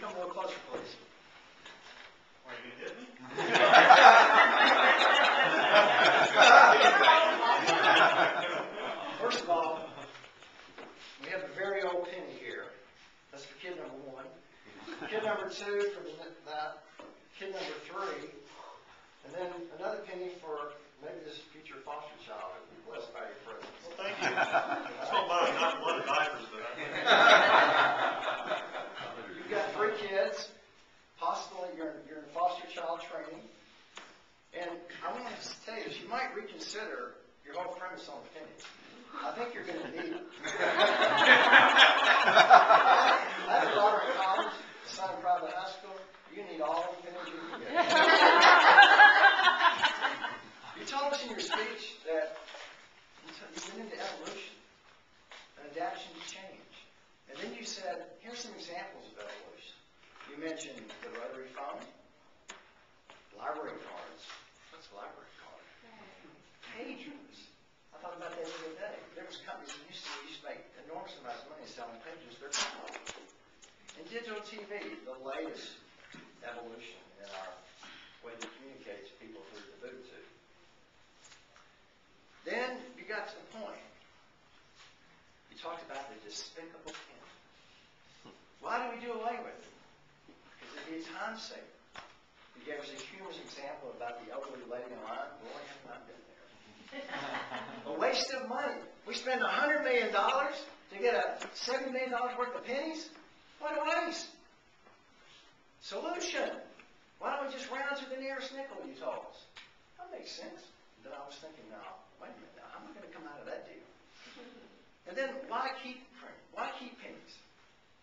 come a little closer, please? Are you going to hit me? First of all, we have a very old penny here. That's for kid number 1. Kid number 2 for kid number 3. And then another penny for maybe this future foster child who will be blessed by your presence. Well, thank you. So much, not one of diapers that You've got 3 kids. Possibly you're in foster child training. And I want to tell you this, you might reconsider your whole premise on the pennies. I think you're going to need it. I have a daughter in college, a son in private high school. You need all the pennies you can get. You told us in your speech that you've been into evolution and adaptation to change. And then you said, here's some examples of evolution. You mentioned the rotary phone, library cards. What's a library card? Pagers. I thought about that the other day. There was companies that used to make enormous amounts of money selling pagers. They're gone. And digital TV, the latest evolution in our way to communicate to people through the boot tube. Then you got to the point. You talked about the despicable penny. Why do we do away with it? Because it'd be a time saver. You gave us a humorous example about the elderly lady in line. Boy, have not been there. A waste of money. We spend $100 million to get a $70 million worth of pennies? What a waste. Solution. Why don't we just round to the nearest nickel, you told us? That makes sense. Then I was thinking, now, wait a minute, now, how am I going to come out of that deal? And then, why keep pennies?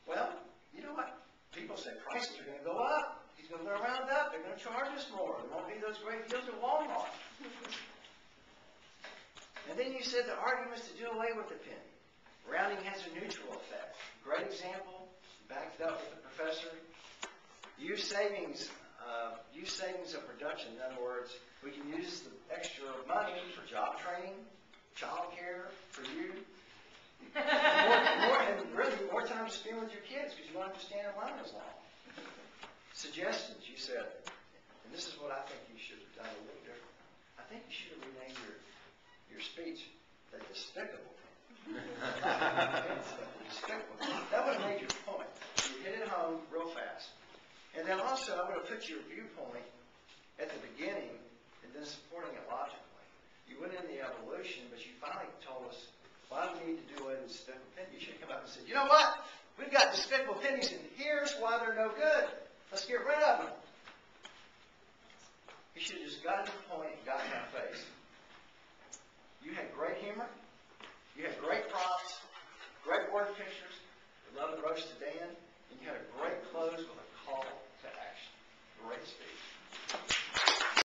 Well, you know what? People say prices are going to go up. He's going to go round up. They're going to charge us more. There won't be those great deals at Walmart. And then you said the argument is to do away with the penny. Rounding has a neutral effect. Great example, backed up with the professor. Use savings of production. In other words, we can use the extra money for job training, child care, for you. More time to spend with your kids because you won't have to stand in line as long. Suggestions, you said, and this is what I think you should have done a little different. I think you should have renamed your speech the despicable penny. Despicable. That would have made your point. You hit it home real fast. And then also, I would have put your viewpoint at the beginning and then supporting it logically. You went in the evolution, but you finally told us, why do we need to do away with despicable pennies? You should have come up and said, you know what? We've got despicable pennies, and here's why they're no good. Let's get rid of them. You should have just gotten to the point and gotten in our face. You had great humor. You had great props, great word pictures. We love the roast to Dan.